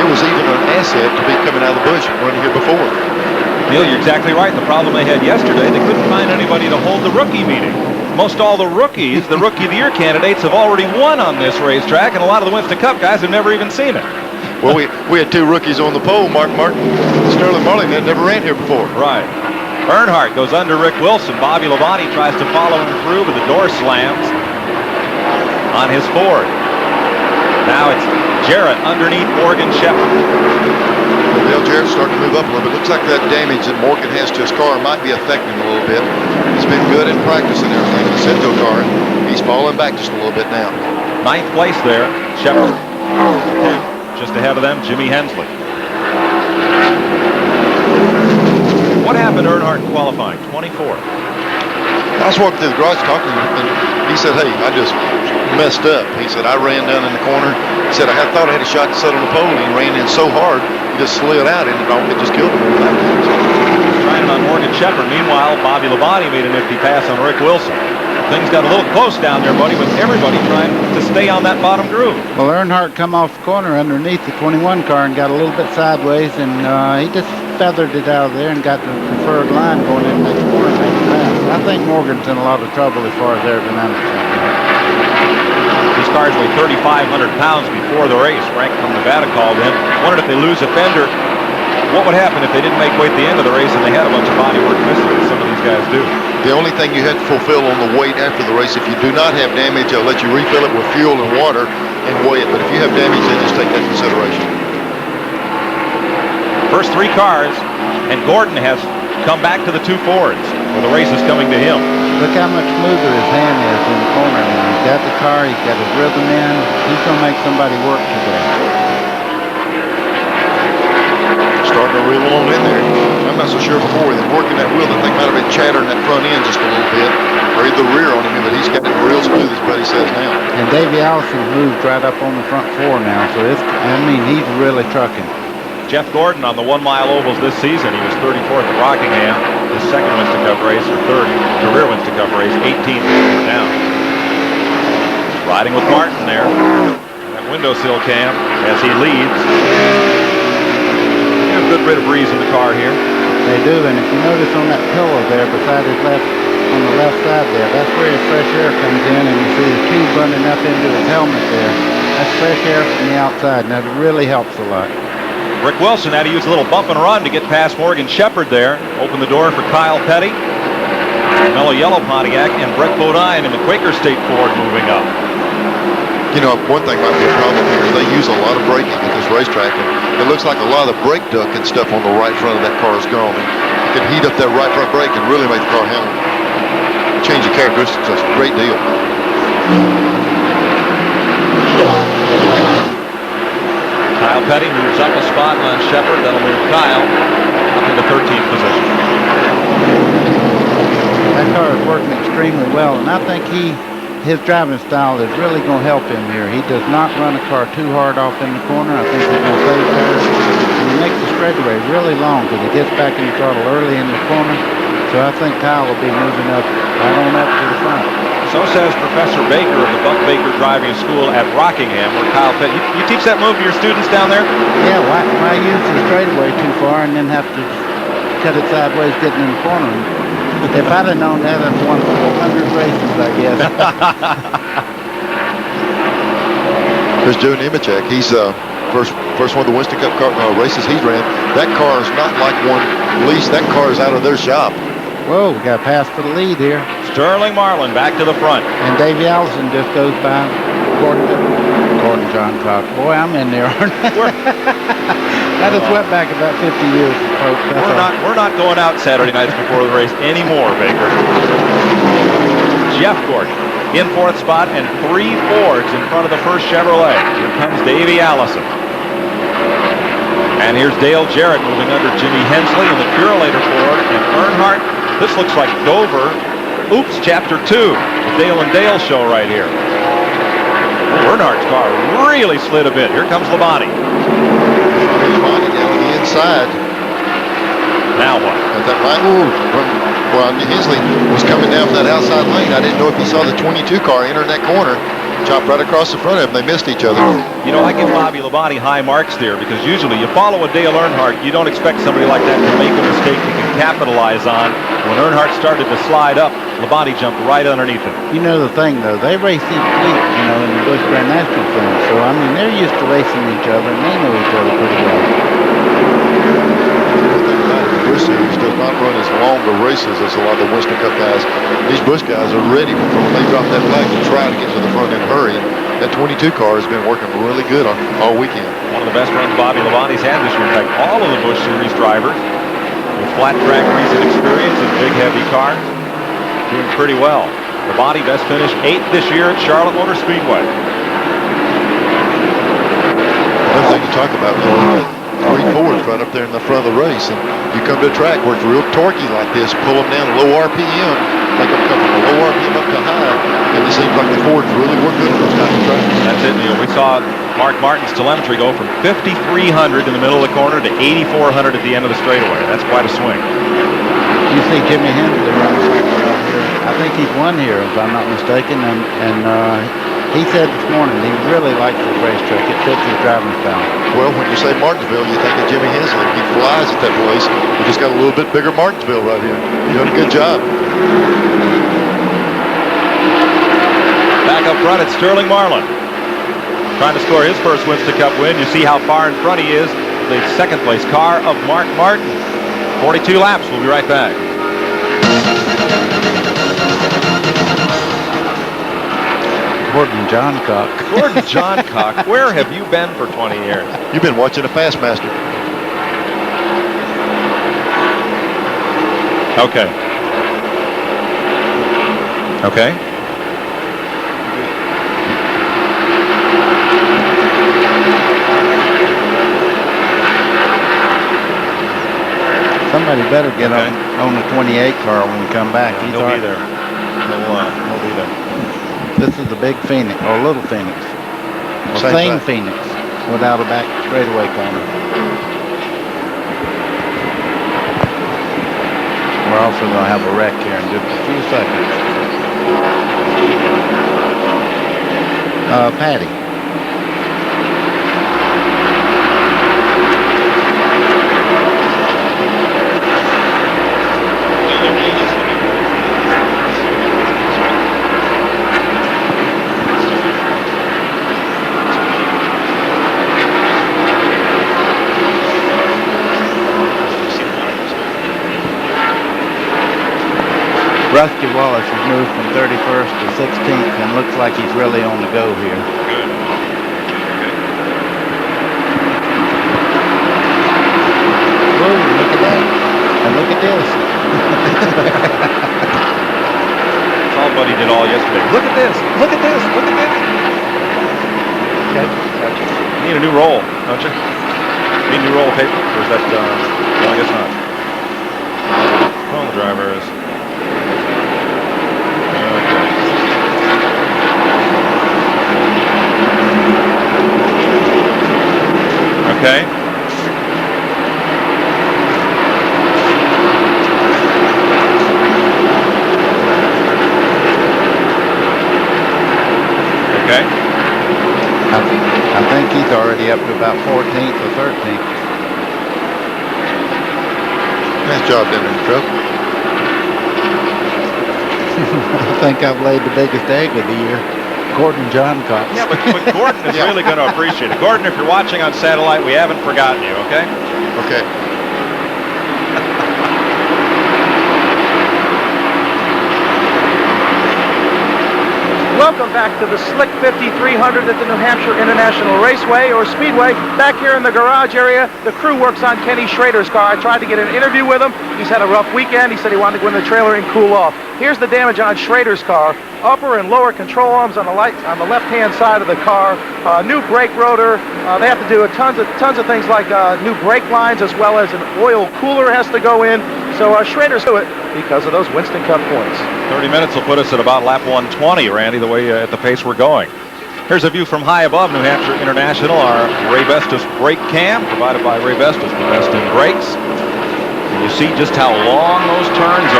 there was even an asset to be coming out of the bush running here before. Neil, you're exactly right. The problem they had yesterday, they couldn't find anybody to hold the rookie meeting. Most all the rookies, the Rookie of the Year candidates, have already won on this racetrack, and a lot of the Winston Cup guys have never even seen it. Well, we had two rookies on the pole, Mark Martin, Sterling Marlin, that never ran here before. Right. Earnhardt goes under Rick Wilson. Bobby Labonte tries to follow him through, but the door slams on his Ford. Now it's Jarrett underneath Morgan Shepherd. Dale Jarrett's starting to move up a little bit. Looks like that damage that Morgan has to his car might be affecting him a little bit. He's been good at practice and everything in the Cento car. He's falling back just a little bit now. 9th place there. Shepherd just ahead of them, Jimmy Hensley. What happened to Earnhardt in qualifying? 24th. I was walking through the garage talking to him, and he said, hey, I just messed up. He said, I ran down in the corner. He said, I thought I had a shot to set on the pole, and he ran in so hard, he just slid out, and it just killed him. Trying it on Morgan Shepherd. Meanwhile, Bobby Labonte made a nifty pass on Rick Wilson. Things got a little close down there, buddy, with everybody trying to stay on that bottom groove. Well, Earnhardt come off the corner underneath the 21 car and got a little bit sideways, and he just feathered it out of there and got the preferred line going in the next corner. I think Morgan's in a lot of trouble as far as aerodynamics. These cars weigh 3,500 pounds before the race. Frank from Nevada called in. Wondered if they lose a fender, what would happen if they didn't make weight at the end of the race and they had a bunch of body work missing, as some of these guys do. The only thing you had to fulfill on the weight after the race, if you do not have damage, they'll let you refill it with fuel and water and weigh it. But if you have damage, they just take that into consideration. First 3 cars, and Gordon has come back to the 2 Fords, where the race is coming to him. Look how much smoother his hand is in the corner. He's got the car, he's got his rhythm in. He's going to make somebody work today. Starting to reel on in there. I'm not so sure before with him working that wheel. I think might have been chattering that front end just a little bit, or the rear on him, but he's got it real smooth, as Buddy says now. And Davey Allison moved right up on the front 4 now, so he's really trucking. Jeff Gordon on the 1-mile ovals this season. He was 34th at Rockingham. His second Winston Cup race, or third career Winston Cup race, 18th down. Riding with Martin there. That windowsill cam as he leads. A good bit of breeze in the car here. They do, and if you notice on that pillow there beside his left, on the left side there, that's where his fresh air comes in, and you see the tube running up into his helmet there. That's fresh air from the outside, and that really helps a lot. Rick Wilson had to use a little bump and run to get past Morgan Shepherd there. Open the door for Kyle Petty, Mellow Yellow Pontiac, and Brett Bodine in the Quaker State Ford moving up. You know, one thing might be a problem here is they use a lot of braking at this racetrack, and it looks like a lot of the brake duct and stuff on the right front of that car is gone. And you can heat up that right front brake and really make the car handle. Change the characteristics. That's a great deal. Kyle Petty moves up a spot on Shepherd. That'll move Kyle up into 13th position. That car is working extremely well, and I think his driving style is really going to help him here. He does not run a car too hard off in the corner. I think he's going to save tires. And he makes the straightaway really long because he gets back in the throttle early in the corner. So I think Kyle will be moving up right on up to the front. So says Professor Baker of the Buck Baker Driving School at Rockingham, where Kyle Petty. You teach that move to your students down there? Yeah, why use the straightaway too far and then have to cut it sideways getting in the corner? If I'd have known that, I'd have won 400 races, I guess. There's Joe Nemechek. He's first one of the Winston Cup races he's ran. That car is not like one lease. That car is out of their shop. Whoa, we got a pass for the lead here. Sterling Marlin back to the front. And Davey Allison just goes by Gordon John Cox. Boy, I'm in there, aren't I? I just went back about 50 years, folks. We're not going out Saturday nights before the race anymore, Baker. Jeff Gordon in 4th spot and 3 Fords in front of the first Chevrolet. Here comes Davey Allison. And here's Dale Jarrett moving under Jimmy Hensley in the Purelator Ford, and Earnhardt. This looks like Dover. Oops, Chapter 2. The Dale and Dale show right here. Oh, Earnhardt's car really slid a bit. Here comes Labonte. Labonte down on the inside. Now what? At that right. Well, Hensley was coming down from that outside lane. I didn't know if he saw the 22 car entering that corner. chopped right across the front of him. They missed each other. You know, I give Bobby Labonte high marks there because usually you follow a Dale Earnhardt, you don't expect somebody like that to make a mistake you can capitalize on. When Earnhardt started to slide up, Labonte jumped right underneath him. You know the thing, though, they race each week, you know, in the Busch Grand National thing. So, I mean, they're used to racing each other, and they know each other pretty well. The Busch Series does not run as long of races as a lot of the Winston Cup guys. These Busch guys are ready before they drop that flag to try to get to the front and hurry. That 22 car has been working really good all weekend. One of the best runs Bobby Labonte's had this year. In fact, all of the Busch Series drivers with flat track recent experience in big heavy cars doing pretty well. Labonte best finish 8th this year at Charlotte Motor Speedway. Another thing to talk about, though, 3 Fords right up there in the front of the race, and you come to a track where it's real torquey like this, pull them down low RPM, make them come from a low RPM up to high, and it seems like the Fords really work good on those type of tracks. That's it, Neil. We saw Mark Martin's telemetry go from 5,300 in the middle of the corner to 8,400 at the end of the straightaway. That's quite a swing. You see Jimmy Hensley running somewhere out here. I think he's won here, if I'm not mistaken, and he said this morning he really likes this racetrack. It fits his driving style. Well, when you say Martinsville, you think of Jimmy Hensley. He flies at that place. We just got a little bit bigger Martinsville right here. You're doing a good job. Back up front, it's Sterling Marlin. Trying to score his first Winston Cup win. You see how far in front he is. The second place car of Mark Martin. 42 laps. We'll be right back. Gordon Johncock. Gordon Johncock, where have you been for 20 years? You've been watching a Fastmaster. Okay. Okay. Somebody better get on the 28 car when we come back. He'll be there. He'll be there. This is the big Phoenix, or little Phoenix, or same Phoenix, without a back straightaway corner. We're also going to have a wreck here in just a few seconds. Patty. Rusty Wallace has moved from 31st to 16th and looks like he's really on the go here. Good. Whoa, look at that. And look at this. That's all Buddy did all yesterday. Look at this. Look at this. Look at this. Okay, gotcha. You need a new roll, don't you? Need a new roll of paper? Or is that, no, I guess not. Oh, the driver is. Okay. Okay. I think he's already up to about 14th or 13th. Nice job down there, Trev. I think I've laid the biggest egg of the year. Gordon Johncock. Yeah, but Gordon is really going to appreciate it. Gordon, if you're watching on satellite, we haven't forgotten you, okay? Okay. Welcome back to the Slick 5300 at the New Hampshire International Raceway, or Speedway. Back here in the garage area, the crew works on Kenny Schrader's car. I tried to get an interview with him. He's had a rough weekend. He said he wanted to go in the trailer and cool off. Here's the damage on Schrader's car. Upper and lower control arms on the left-hand side of the car. New brake rotor. They have to do tons of things like new brake lines, as well as an oil cooler has to go in. So Schrader's do it because of those Winston Cup points. 30 minutes will put us at about lap 120, Randy, the way at the pace we're going. Here's a view from high above New Hampshire International, our Ray Vestas brake cam, provided by Ray Vestas, the best in brakes. And you see just how long those turns are.